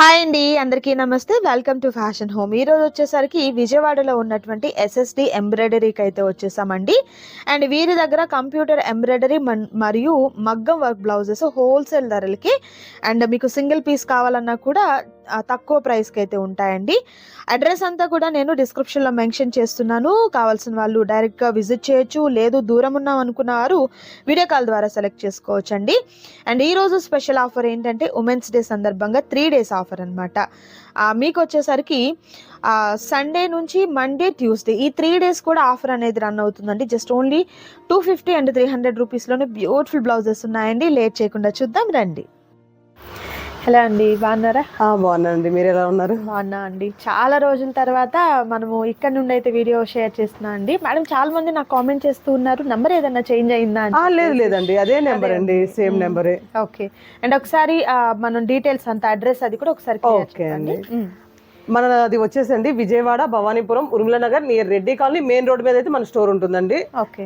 Hi అండి, అందరికీ నమస్తే. Welcome to fashion home. ఈరోజు వచ్చేసరికి విజయవాడలో ఉన్నటువంటి ఎస్ఎస్డి ఎంబ్రాయిడరీకి అయితే వచ్చేసామండి. అండ్ వీరి దగ్గర కంప్యూటర్ ఎంబ్రాయిడరీ మరియు మగ్గం వర్క్ బ్లౌజెస్ హోల్సేల్ ధరలకి అండ్ మీకు సింగిల్ పీస్ కావాలన్నా కూడా తక్కువ ప్రైస్కి అయితే ఉంటాయండి. అడ్రస్ అంతా కూడా నేను డిస్క్రిప్షన్లో మెన్షన్ చేస్తున్నాను. కావాల్సిన వాళ్ళు డైరెక్ట్గా విజిట్ చేయొచ్చు, లేదు దూరం ఉన్నాం అనుకున్న వారు వీడియో కాల్ ద్వారా సెలెక్ట్ చేసుకోవచ్చు అండి. అండ్ ఈరోజు స్పెషల్ ఆఫర్ ఏంటంటే ఉమెన్స్ డే సందర్భంగా 3 days ఆఫర్ అనమాట. మీకు వచ్చేసరికి సండే నుంచి మండే ట్యూస్డే ఈ 3 days కూడా ఆఫర్ అనేది రన్ అవుతుందండి. జస్ట్ ఓన్లీ 250 అండ్ 300 రూపీస్లోనే బ్యూటిఫుల్ బ్లౌజెస్ ఉన్నాయండి. లేట్ చేయకుండా చూద్దాం రండి. హలో అండి, బాగున్నారా? బాగున్నానండి, మీరు ఎలా ఉన్నారు? బాగున్నా అండి. చాలా రోజుల తర్వాత మనము ఇక్కడ నుండి అయితే వీడియో షేర్ చేస్తున్నా అండి. మేడం చాలా మంది నాకు కామెంట్ చేస్తూ ఉన్నారు, నెంబర్ ఏదైనా చేంజ్ అయిందా అని. లేదండి, అదే నెంబర్ అండి, సేమ్ నెంబరే. ఓకే. అండ్ ఒకసారి మనం డీటెయిల్స్ అంతా అడ్రస్ అది కూడా ఒకసారి ఓకే అండి. అది వచ్చేసండి Vijayawada Bhavanipuram Urmila Nagar near Reddy colony main road మీద అయితే మన స్టోర్ ఉంటుందండి.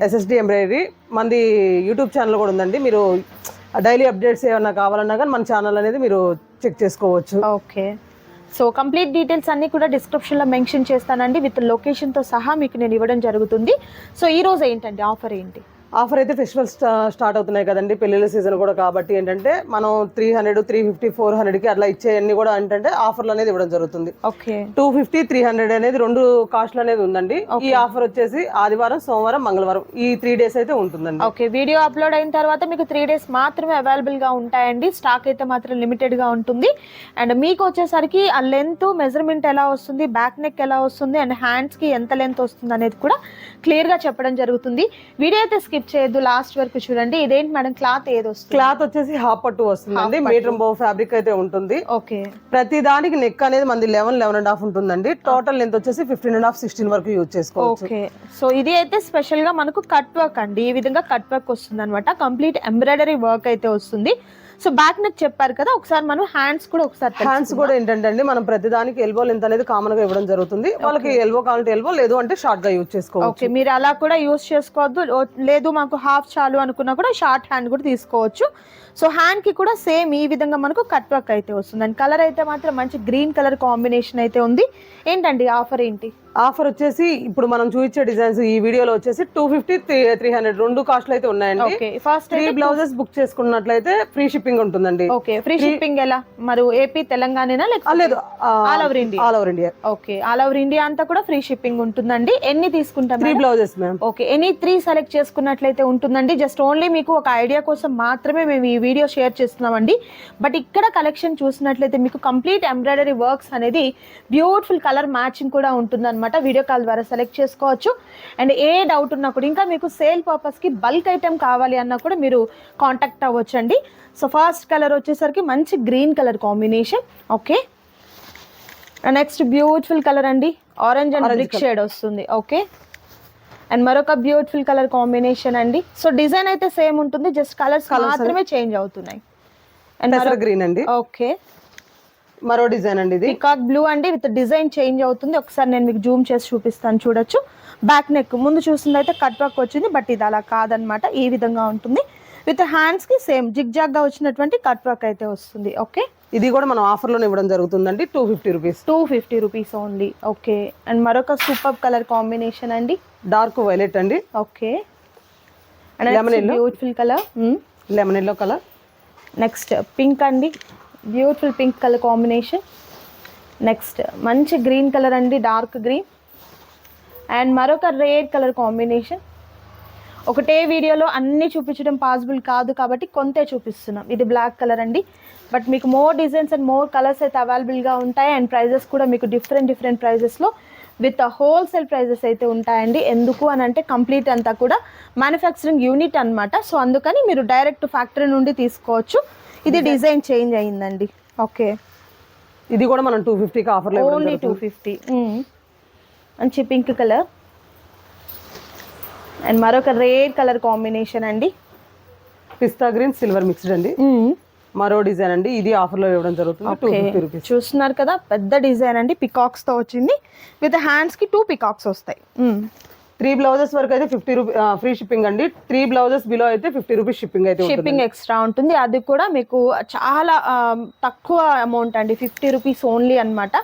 SSD embroidery. మనది యూట్యూబ్ ఛానల్ కూడా ఉందండి. మీరు డైలీ అప్డేట్స్ ఏమన్నా కావాలన్నా కానీ మన ఛానల్ అనేది మీరు చెక్ చేసుకోవచ్చు. ఓకే. సో కంప్లీట్ డీటెయిల్స్ అన్నీ కూడా డిస్క్రిప్షన్లో మెన్షన్ చేస్తానండి. విత్ లొకేషన్తో సహా మీకు నేను ఇవ్వడం జరుగుతుంది. సో ఈ రోజు ఏంటండి ఆఫర్ ఏంటి? ఆఫర్ అయితే ఫెస్టివల్ స్టార్ట్ అవుతున్నాయి కదండి, పెళ్లిళ్ళ సీజన్ కూడా. కాబట్టి ఏంటంటే మనం 300, 350, 400కి అట్లా ఇచ్చేవన్నీ కూడా ఏంటంటే ఆఫర్లు అనేది ఇవ్వడం జరుగుతుంది. ఓకే. 250, 300 అనేది 2 కాస్ట్లు అనేది ఉందండి. ఈ ఆఫర్ వచ్చేసి ఆదివారం, సోమవారం, మంగళవారం ఈ 3 days అయితే ఉంటుందండి. ఓకే. వీడియో అప్లోడ్ అయిన తర్వాత మీకు 3 days మాత్రమే అవైలబుల్ గా ఉంటాయండి. స్టాక్ అయితే మాత్రం లిమిటెడ్ గా ఉంటుంది. అండ్ మీకు వచ్చేసరికి ఆ లెంత్ మెజర్మెంట్ ఎలా వస్తుంది, బ్యాక్ నెక్ ఎలా వస్తుంది, అండ్ హ్యాండ్స్ కి ఎంత లెంత్ వస్తుంది అనేది కూడా క్లియర్ గా చెప్పడం జరుగుతుంది. వీడియో అయితే స్కిప్ చేయొద్దు, లాస్ట్ వరకు చూడండి. ఇదేంటి మేడం, క్లాత్ ఏది వస్తుంది? క్లాత్ వచ్చేసి హాఫ్ పట్టు వస్తుందండి. మీటర్ బో ఫ్యాబ్రిక్ అయితే ఉంటుంది. ఓకే. ప్రతి దానికి నెక్ అనేది మనది 11.5 ఉంటుందండి. టోటల్ లెంత్ వచ్చేసి 15.5, 16 వరకు యూజ్ చేసుకోవచ్చు. ఓకే. సో ఇది అయితే స్పెషల్ గా మనకు కట్ వర్క్ అండి. ఈ విధంగా కట్ వర్క్ వస్తుంది అనమాట. కంప్లీట్ ఎంబ్రాయిడరీ వర్క్ అయితే వస్తుంది. సో బ్యాక్ నెక్ చెప్పారు కదా, ఒకసారి మనం హ్యాండ్స్ కూడా హ్యాండ్స్ కూడా ఏంటంటే అండి, మనం ప్రతి దానికి ఎల్బో లెంత్ అనేది కామన్ గా ఇవ్వడం జరుగుతుంది. వాళ్ళకి ఎల్బో కావాలంటే ఎల్బో, లేదు అంటే షార్ట్ గా యూజ్ చేసుకోవచ్చు. ఓకే. మీరు అలా కూడా యూజ్ చేసుకోవద్దు, లేదు మాకు హాఫ్ చాలు అనుకున్నా కూడా షార్ట్ హ్యాండ్ కూడా తీసుకోవచ్చు. సో హ్యాండ్ కి కూడా సేమ్ ఈ విధంగా మనకు కట్ వర్క్ అయితే వస్తుంది. అండ్ కలర్ అయితే మాత్రం మంచి గ్రీన్ కలర్ కాంబినేషన్ అయితే ఉంది. ఏంటండి ఆఫర్ ఏంటి? ఆఫర్ వచ్చేసి ఇప్పుడు మనం చూపించే డిజైన్స్ ఈ వీడియోలో వచ్చేసి 250, 300 2 కాస్ట్లు అయితే ఉన్నాయండి. ఫస్ట్ 3 బ్లౌజెస్ బుక్ చేసుకున్నట్లయితే ఫ్రీ షిప్పింగ్ ఉంటుందండి. ఓకే. ఫ్రీ షిప్పింగ్ ఎలా? మరి ఏపీ తెలంగాణనా లేకపోతే లేదు, all over India? All over India. Okay. All over India అంతా కూడా ఫ్రీ షిప్పింగ్ ఉంటుందండి. ఎన్ని తీసుకుంటాం? 3 blouses ma'am. Okay. Any 3 select చేసుకున్నట్లయితే ఉంటుందండి. జస్ట్ ఓన్లీ మీకు ఒక ఐడియా కోసం మాత్రమే మేము ఈ వీడియో షేర్ చేస్తున్నామండి. బట్ ఇక్కడ కలెక్షన్ చూసినట్లయితే మీకు కంప్లీట్ ఎంబ్రాయిడరీ వర్క్స్ అనేది బ్యూటిఫుల్ కలర్ మ్యాచింగ్ కూడా ఉంటుంది అనమాట. వీడియో కాల్ ద్వారా సెలెక్ట్ చేసుకోవచ్చు. అండ్ ఏ డౌట్ ఉన్నా కూడా, ఇంకా మీకు సేల్ పర్పస్ కి బల్క్ ఐటమ్ కావాలి అన్నా కూడా మీరు కాంటాక్ట్ అవ్వచ్చు అండి. సో ఫస్ట్ కలర్ వచ్చేసరికి మంచి green colour combination. Okay. Next beautiful colour అండి, ఆరెంజ్ అండ్ బ్రిక్ షేడ్ వస్తుంది. ఓకే. అండ్ మరొక బ్యూటిఫుల్ కలర్ కాంబినేషన్ అండి. సో డిజైన్ అయితే సేమ్ ఉంటుంది, జస్ట్ కలర్స్ మాత్రమే చేంజ్ అవుతున్నాయి. అండ్ గ్రీన్ అండి. ఓకే. మరో డిజైన్ అండి, ఇది పికాక్ బ్లూ అండి, విత్ డిజైన్ చేంజ్ అవుతుంది. ఒకసారి నేను మీకు జూమ్ చేసి చూపిస్తాను, చూడొచ్చు. బ్యాక్ నెక్ ముందు చూసింది అయితే కట్ వర్క్ వచ్చింది, బట్ ఇది అలా కాదనమాట. ఈ విధంగా ఉంటుంది. విత్ హ్యాండ్స్ కి సేమ్ జిగ్ జాగ్ గా వచ్చినటువంటి కట్ వర్క్ అయితే వస్తుంది. ఓకే. ఇది కూడా మనం ఆఫర్ లోనే ఇవ్వడం జరుగుతుందండి. 250 rupees. 250 rupees only. Okay. And మరొక సూపర్ కలర్ కాంబినేషన్ అండి, డార్క్ వైలెట్ అండి. Okay. And beautiful colour, lemon yellow colour. Next pink అండి, beautiful pink colour combination. Next మంచి గ్రీన్ కలర్ అండి, డార్క్ గ్రీన్. అండ్ మరొక రెడ్ కలర్ కాంబినేషన్. ఒకటే వీడియోలో అన్నీ చూపించడం పాసిబుల్ కాదు కాబట్టి కొంతే చూపిస్తున్నాం. ఇది బ్లాక్ కలర్ అండి, బట్ మీకు more designs and more colours అయితే అవైలబుల్గా ఉంటాయి. అండ్ ప్రైజెస్ కూడా మీకు డిఫరెంట్ ప్రైజెస్లో విత్ హోల్సేల్ ప్రైజెస్ అయితే ఉంటాయండి. ఎందుకు అని అంటే కంప్లీట్ అంతా కూడా మ్యానుఫ్యాక్చరింగ్ యూనిట్ అనమాట. సో అందుకని మీరు డైరెక్ట్ ఫ్యాక్టరీ నుండి తీసుకోవచ్చు. ఇది డిజైన్ చేంజ్ అయ్యిందండి. ఓకే. ఇది కూడా మనం 250కి ఆఫర్లో ఓన్లీ 250. మంచి పింక్ కలర్ అండ్ మరొక రెడ్ కలర్ కాంబినేషన్ అండి, పిస్తా గ్రీన్ సిల్వర్ మిక్స్డ్ అండి. మరో డిజైన్ అండి, ఇది ఆఫర్లో ఇవ్వడం జరుగుతుంది. 250 రూపీస్. చూస్తున్నారు కదా, పెద్ద డిజైన్ అండి, పికాక్స్ తో వచ్చింది. విత్ హ్యాండ్స్ కి 2 పికాక్స్ వస్తాయి. 3 బ్లౌజెస్ వరకు అయితే 50 రూపీ ఫ్రీ షిప్పింగ్ అండి. 3 బ్లౌజెస్ బిలో అయితే 50 రూపీస్ షిప్పింగ్ అయితే ఉంటుంది. షిప్పింగ్ ఎక్స్ట్రా ఉంటుంది, అది కూడా మీకు చాలా తక్కువ అమౌంట్ అండి, 50 రూపీస్ ఓన్లీ అన్నమాట.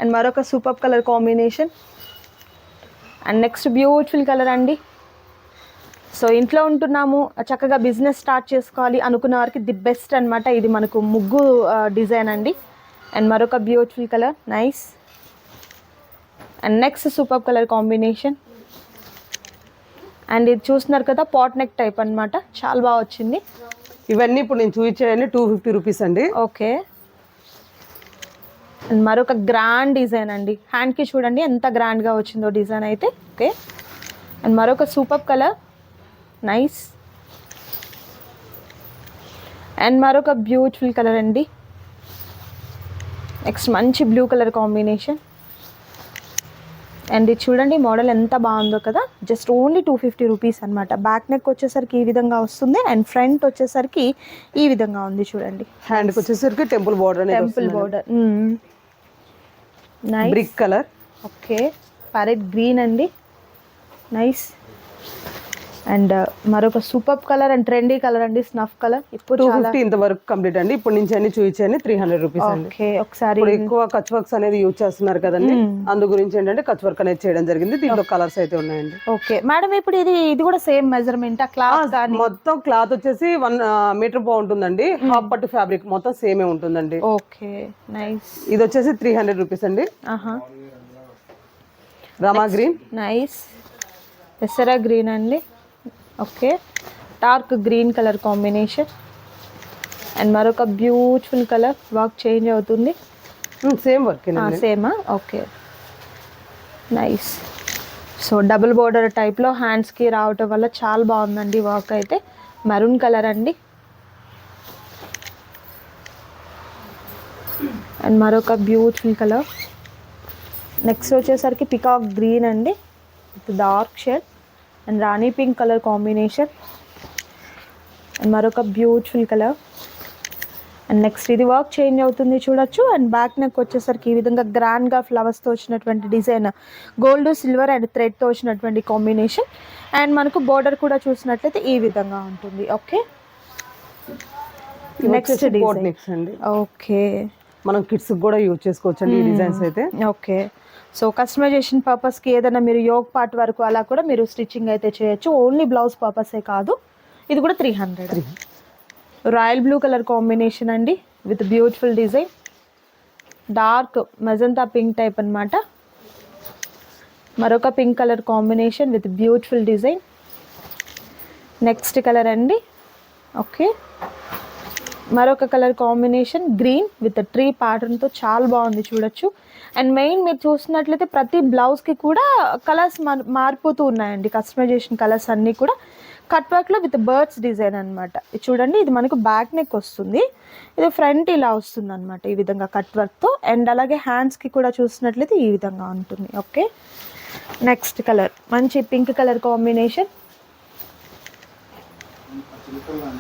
అండ్ మరొక super colour combination. And next beautiful colour అండి. సో ఇంట్లో ఉంటున్నాము, చక్కగా బిజినెస్ స్టార్ట్ చేసుకోవాలి అనుకున్న వారికి ది బెస్ట్ అన్నమాట. ఇది మనకు ముగ్గు డిజైన్ అండి. అండ్ మరొక beautiful colour, nice. And next super colour combination. And ఇది చూస్తున్నారు కదా, పాట్ నెక్ టైప్ అన్నమాట, చాలా బాగా వచ్చింది. ఇవన్నీ ఇప్పుడు నేను చూపించేవన్నీ 250 రూపీస్ అండి. ఓకే. అండ్ మరొక గ్రాండ్ డిజైన్ అండి, హ్యాండ్కి చూడండి ఎంత గ్రాండ్గా వచ్చిందో డిజైన్ అయితే. ఓకే. అండ్ మరొక సూపర్ కలర్, నైస్. అండ్ మరొక బ్యూటిఫుల్ కలర్ అండి. నెక్స్ట్ మంచి బ్లూ కలర్ కాంబినేషన్. అండ్ ఇది చూడండి మోడల్ ఎంత బాగుందో కదా, జస్ట్ ఓన్లీ 250 రూపీస్ అనమాట. బ్యాక్ నెక్ వచ్చేసరికి ఈ విధంగా వస్తుంది, అండ్ ఫ్రంట్ వచ్చేసరికి ఈ విధంగా ఉంది చూడండి. హ్యాండ్కి వచ్చేసరికి temple border, temple border, nice. Brick colour. Okay. Parrot green అండి, నైస్. అండ్ మరొక super colour and trendy colour అండి, స్నఫ్ కలర్. ఇప్పుడు 250 ఇంతవరకు కంప్లీట్ అండి. ఇప్పుడు నుంచి అన్ని చూపించాను 300 రూపీస్ అండి. ఓకే. ఒకసారి ఇప్పుడు ఎక్కువ కచ్ వర్క్స్ అనేది యూజ్ చేస్తున్నారు కదండి, అందు గురించి ఏంటంటే కచ్ వర్క్ అనేది చేయడం జరిగింది. దీంట్లో కలర్స్ అయితే ఉన్నాయండి. ఓకే మేడం, ఇప్పుడు ఇది కూడా సేమ్ మెజర్మెంట్ క్లాత్ కానీ మొత్తం క్లాత్ వచ్చేసి 1 మీటర్ బాగుంటుందండి. హాఫ్ పట్టు ఫ్యాబ్రిక్ మొత్తం సేమే ఉంటుందండి. Okay, nice. ఇది వచ్చేసి 300 రూపీస్ అండి. Rama green, nice. పెసరా గ్రీన్ అండి. Okay. Dark green colour combination. And మరొక బ్యూటిఫుల్ కలర్, వర్క్ చేంజ్ అవుతుంది. సేమ్ వర్క్, సేమా? Okay, nice. So double border టైప్లో హ్యాండ్స్కి రావటం వల్ల చాలా బాగుందండి వర్క్ అయితే. మెరూన్ కలర్ అండి. అండ్ మరొక బ్యూటిఫుల్ కలర్. నెక్స్ట్ వచ్చేసరికి పికాక్ గ్రీన్ అండి with dark shade and rani pink colour combination. And మరొక బ్యూటిఫుల్ కలర్. అండ్ నెక్స్ట్ ఇది వర్క్ చేంజ్ అవుతుంది చూడొచ్చు. అండ్ బ్యాక్ నెక్ వచ్చేసరికి ఈ విధంగా గ్రాండ్గా ఫ్లవర్స్తో వచ్చినటువంటి డిజైన్, గోల్డ్ సిల్వర్ అండ్ థ్రెడ్తో వచ్చినటువంటి కాంబినేషన్. అండ్ మనకు బోర్డర్ కూడా చూసినట్లయితే ఈ విధంగా ఉంటుంది. ఓకే. నెక్స్ట్ డిజైన్ అండి. ఓకే. మనం కిడ్స్ కూడా యూజ్ చేసుకోవచ్చు అండి ఈ డిజైన్స్ అయితే. ఓకే. సో కస్టమైజేషన్ పర్పస్కి ఏదైనా మీరు యోగ్ పార్ట్ వరకు అలా కూడా మీరు స్టిచ్చింగ్ అయితే చేయొచ్చు, ఓన్లీ బ్లౌజ్ పర్పసే కాదు. ఇది కూడా 300. రాయల్ బ్లూ కలర్ కాంబినేషన్ అండి with beautiful design. Dark magenta pink type అన్నమాట. మరొక pink colour combination with beautiful design. Next colour అండి. ఓకే. మరొక colour combination green with tree ప్యాటర్న్తో చాలా బాగుంది చూడొచ్చు. అండ్ మెయిన్ మీరు చూసినట్లయితే ప్రతి బ్లౌజ్కి కూడా కలర్స్ మారిపోతూ ఉన్నాయండి. కస్టమైజేషన్ కలర్స్ అన్నీ కూడా కట్ వర్క్లో విత్ బర్డ్స్ డిజైన్ అనమాట. చూడండి, ఇది మనకు బ్యాక్ నెక్ వస్తుంది, ఇది ఫ్రంట్ ఇలా వస్తుంది అనమాట ఈ విధంగా కట్ వర్క్తో. అండ్ అలాగే హ్యాండ్స్కి కూడా చూసినట్లయితే ఈ విధంగా ఉంటుంది. ఓకే. నెక్స్ట్ కలర్ మంచి pink colour combination,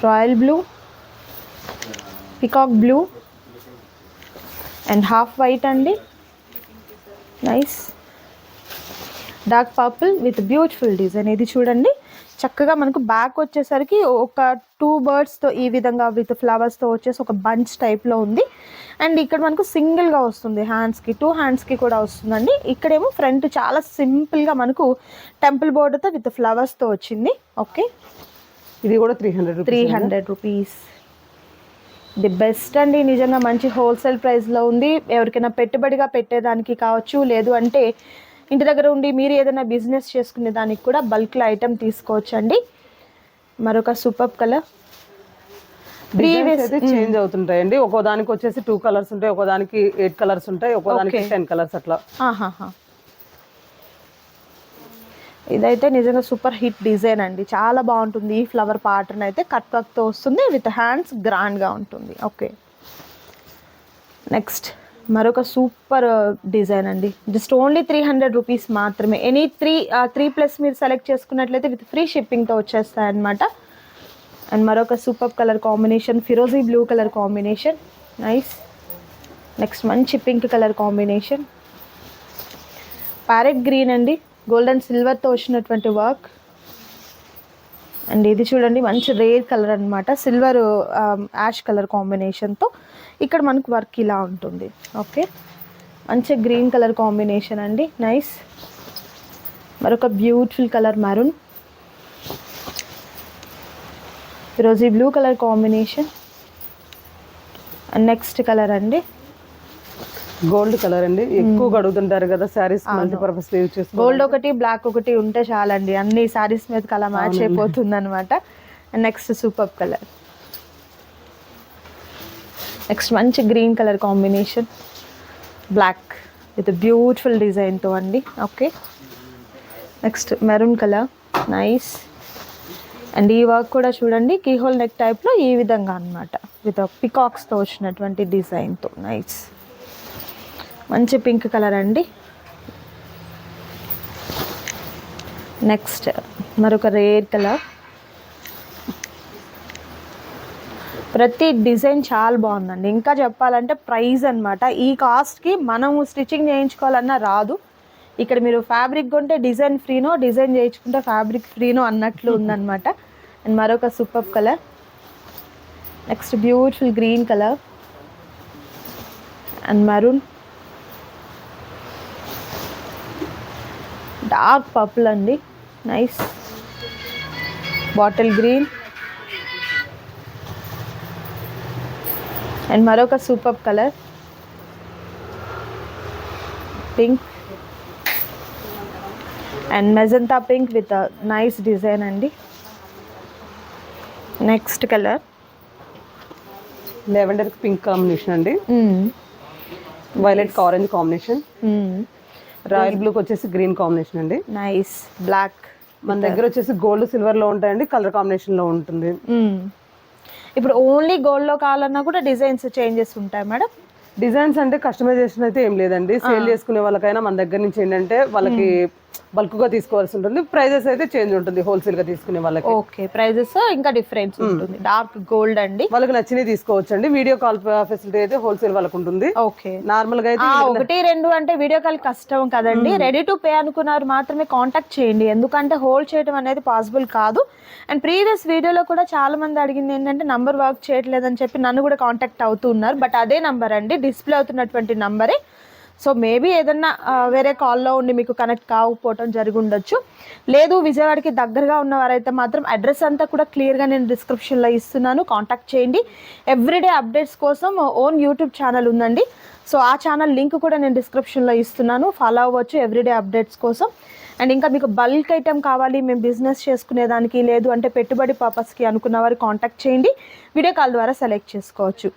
royal blue, peacock blue and half white అండి, nice. Dark purple with beautiful design. ఇది చూడండి చక్కగా మనకు బ్యాక్ వచ్చేసరికి ఒక 2 బర్డ్స్తో ఈ విధంగా విత్ ఫ్లవర్స్తో వచ్చేసి ఒక బంచ్ టైప్లో ఉంది. అండ్ ఇక్కడ మనకు సింగిల్గా వస్తుంది హ్యాండ్స్కి, 2 హ్యాండ్స్కి కూడా వస్తుందండి. ఇక్కడేమో ఫ్రంట్ చాలా సింపుల్గా మనకు టెంపుల్ బోర్డర్తో విత్ ఫ్లవర్స్తో వచ్చింది. ఓకే. ఇది కూడా 300 రూపీస్. ది బెస్ట్ అండి, నిజంగా మంచి హోల్సేల్ ప్రైస్లో ఉంది. ఎవరికైనా పెట్టుబడిగా పెట్టేదానికి కావచ్చు, లేదు అంటే ఇంటి దగ్గర ఉండి మీరు ఏదైనా బిజినెస్ చేసుకునే దానికి కూడా బల్క్లో ఐటెం తీసుకోవచ్చండి. మరొక సూపర్ కలర్. ప్రీవియస్ అయితే చేంజ్ అవుతుంటాయండి. ఒక్కో దానికి వచ్చేసి 2 కలర్స్ ఉంటాయి, ఒక్కో దానికి 8 కలర్స్ ఉంటాయి, ఒక్కో దానికి 10 కలర్స్ అట్లా. ఇదైతే నిజంగా సూపర్ హిట్ డిజైన్ అండి, చాలా బాగుంటుంది. ఈ ఫ్లవర్ ప్యాటర్న్ అయితే కట్ వర్క్తో వస్తుంది విత్ హ్యాండ్స్ గ్రాండ్గా ఉంటుంది. ఓకే. నెక్స్ట్ మరొక సూపర్ డిజైన్ అండి, జస్ట్ ఓన్లీ 300 రూపీస్ మాత్రమే. ఎనీ 3+ మీరు సెలెక్ట్ చేసుకున్నట్లయితే విత్ ఫ్రీ షిప్పింగ్తో వచ్చేస్తాయి అన్నమాట. అండ్ మరొక సూపర్ కలర్ కాంబినేషన్, ఫిరోజీ blue colour combination, nice. Next మంచి pink colour combination, parrot green అండి గోల్డ్ అండ్ సిల్వర్తో వచ్చినటువంటి వర్క్. అండ్ ఇది చూడండి మంచి రేర్ కలర్ అనమాట, సిల్వర్ యాష్ కలర్ కాంబినేషన్తో. ఇక్కడ మనకు వర్క్ ఇలా ఉంటుంది. ఓకే, మంచి గ్రీన్ కలర్ కాంబినేషన్ అండి, నైస్. మరొక బ్యూటిఫుల్ కలర్ మరూన్. ఈరోజు ఈ blue colour combination. And next colour అండి గోల్డ్ కలర్ అండి, ఎక్కువగా అడుగుతుంటారు కదా శారీస్ మల్టీపర్పస్ యూజ్ చేస్తారు. గోల్డ్ ఒకటి బ్లాక్ ఒకటి ఉంటే చాలండి, అన్ని శారీస్ మీద అలా మ్యాచ్ అయిపోతుంది అనమాట. And next super colour. Next మంచి green colour combination, black with beautiful డిజైన్తో అండి. Okay, next maroon colour, nice. And ఈ వర్క్ కూడా చూడండి కీహోల్ నెక్ టైప్లో ఈ విధంగా అనమాట, విత్ పికాక్స్తో వచ్చినటువంటి డిజైన్తో, నైస్. మంచి పింక్ కలర్ అండి. నెక్స్ట్ మరొక రేర్ కలర్. ప్రతి డిజైన్ చాలా బాగుందండి. ఇంకా చెప్పాలంటే ప్రైస్ అనమాట, ఈ కాస్ట్కి మనము స్టిచ్చింగ్ చేయించుకోవాలన్నా రాదు. ఇక్కడ మీరు ఫ్యాబ్రిక్ కొంటే డిజైన్ ఫ్రీనో, డిజైన్ చేయించుకుంటే ఫ్యాబ్రిక్ ఫ్రీనో అన్నట్లు ఉందన్నమాట. అండ్ మరొక super colour. Next beautiful green colour and maroon. Dark purple అండి, నైస్. బాటిల్ గ్రీన్ అండ్ మరొక super colour pink and magenta pink with nice design అండి. Next colour lavender pink combination అండి, violet orange combination. Royal బ్లూకి వచ్చేసి green combination అండి, nice. Black మన దగ్గర వచ్చేసి గోల్డ్ సిల్వర్ లో ఉంటాయండి, కలర్ కాంబినేషన్ లో ఉంటుంది. ఇప్పుడు ఓన్లీ గోల్డ్ లో కావాలన్నా కూడా డిజైన్స్ చేంజెస్ ఉంటాయి మేడం? డిజైన్స్ అంటే కస్టమైజేషన్ అయితే ఏం లేదండి. సేల్ చేసుకునే వాళ్ళకైనా మన దగ్గర నుంచి ఏంటంటే వాళ్ళకి బల్క్ గా తీసుకోవాల్సి ఉంటుంది. ప్రైజెస్ అయితే చేంజ్ ఉంటుంది హోల్సేల్ గా తీసుకునే వాళ్ళకి. ఓకే, ప్రైజెస్ ఇంకా డిఫరెన్స్ ఉంటుంది. డార్క్ గోల్డ్ అండి, వాళ్ళకి నచ్చినవి తీసుకోవచ్చు అండి. వీడియో కాల్ ఫెసిలిటీ అయితే హోల్సేల్ వాళ్ళకి ఉంటుంది. ఓకే, నార్మల్ గా అయితే ఒకటి రెండు అంటే వీడియో కాల్ కష్టం కదండి. రెడీ టు పే అనుకున్నారు మాత్రమే కాంటాక్ట్ చేయండి, ఎందుకంటే హోల్డ్ చేయడం అనేది పాసిబుల్ కాదు. అండ్ ప్రీవియస్ వీడియోలో కూడా చాలా మంది అడిగింది ఏంటంటే నంబర్ వర్క్ చేయట్లేదని చెప్పి నన్ను కూడా కాంటాక్ట్ అవుతూ ఉన్నారు. బట్ అదే నంబర్ అండి, డిస్ప్లే అవుతున్నటువంటి నంబరే. సో మేబీ ఏదన్నా వేరే కాల్లో ఉండి మీకు కనెక్ట్ కాకపోవటం జరిగి ఉండొచ్చు. లేదు విజయవాడకి దగ్గరగా ఉన్నవారైతే మాత్రం అడ్రస్ అంతా కూడా క్లియర్గా నేను డిస్క్రిప్షన్లో ఇస్తున్నాను, కాంటాక్ట్ చేయండి. ఎవ్రీడే అప్డేట్స్ కోసం ఓన్ యూట్యూబ్ ఛానల్ ఉందండి. సో ఆ ఛానల్ లింక్ కూడా నేను డిస్క్రిప్షన్లో ఇస్తున్నాను, ఫాలో అవ్వచ్చు ఎవ్రీడే అప్డేట్స్ కోసం. అండ్ ఇంకా మీకు బల్క్ ఐటెం కావాలి మేము బిజినెస్ చేసుకునేదానికి, లేదు అంటే పెట్టుబడి పర్పస్కి అనుకున్న వారు కాంటాక్ట్ చేయండి, వీడియో కాల్ ద్వారా సెలెక్ట్ చేసుకోవచ్చు.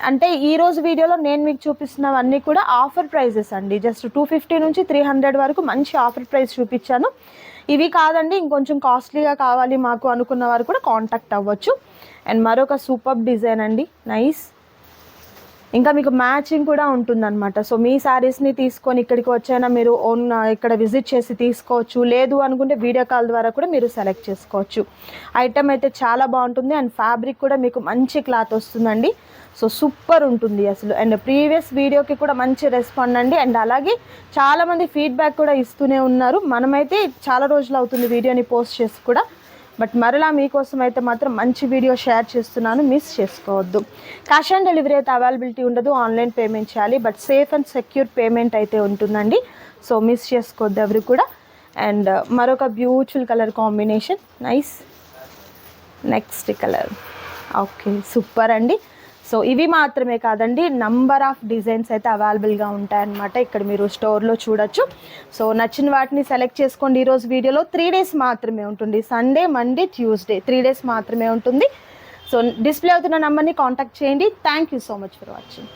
అంటే ఈరోజు వీడియోలో నేను మీకు చూపిస్తున్నవన్నీ కూడా ఆఫర్ ప్రైజెస్ అండి. జస్ట్ 250 నుంచి 300 వరకు మంచి ఆఫర్ ప్రైస్ చూపించాను. ఇవి కాదండి ఇంకొంచెం కాస్ట్లీగా కావాలి మాకు అనుకున్న వారు కూడా కాంటాక్ట్ అవ్వచ్చు. అండ్ మరొక సూపర్ డిజైన్ అండి, నైస్. ఇంకా మీకు మ్యాచింగ్ కూడా ఉంటుందన్నమాట. సో మీ శారీస్ని తీసుకొని ఇక్కడికి వచ్చైనా మీరు ఓన్ ఇక్కడ విజిట్ చేసి తీసుకోవచ్చు, లేదు అనుకుంటే వీడియో కాల్ ద్వారా కూడా మీరు సెలెక్ట్ చేసుకోవచ్చు. ఐటమ్ అయితే చాలా బాగుంటుంది అండ్ ఫ్యాబ్రిక్ కూడా మీకు మంచి క్లాత్ వస్తుందండి. సో సూపర్ ఉంటుంది అసలు. అండ్ ప్రీవియస్ వీడియోకి కూడా మంచి రెస్పాండ్ అండి. అండ్ అలాగే చాలామంది ఫీడ్బ్యాక్ కూడా ఇస్తూనే ఉన్నారు. మనమైతే చాలా రోజులు అవుతుంది వీడియోని పోస్ట్ చేసి కూడా, బట్ మరలా మీకోసం అయితే మాత్రం మంచి వీడియో షేర్ చేస్తున్నాను, మిస్ చేసుకోవద్దు. క్యాష్ ఆన్ డెలివరీ అయితే అవైలబిలిటీ ఉండదు, ఆన్లైన్ పేమెంట్ చేయాలి. But safe and secure payment అయితే ఉంటుందండి. సో మిస్ చేసుకోవద్దు ఎవరు కూడా. అండ్ మరొక beautiful colour combination, nice. Next colour, okay super అండి. సో ఇవి మాత్రమే కాదండి, నంబర్ ఆఫ్ డిజైన్స్ అయితే అవైలబుల్గా ఉంటాయన్నమాట. ఇక్కడ మీరు స్టోర్లో చూడొచ్చు. సో నచ్చిన వాటిని సెలెక్ట్ చేసుకోండి. ఈరోజు వీడియోలో 3 డేస్ మాత్రమే ఉంటుంది, సండే మండే ట్యూస్డే 3 డేస్ మాత్రమే ఉంటుంది. సో డిస్ప్లే అవుతున్న నెంబర్ని కాంటాక్ట్ చేయండి. Thank you so much for watching.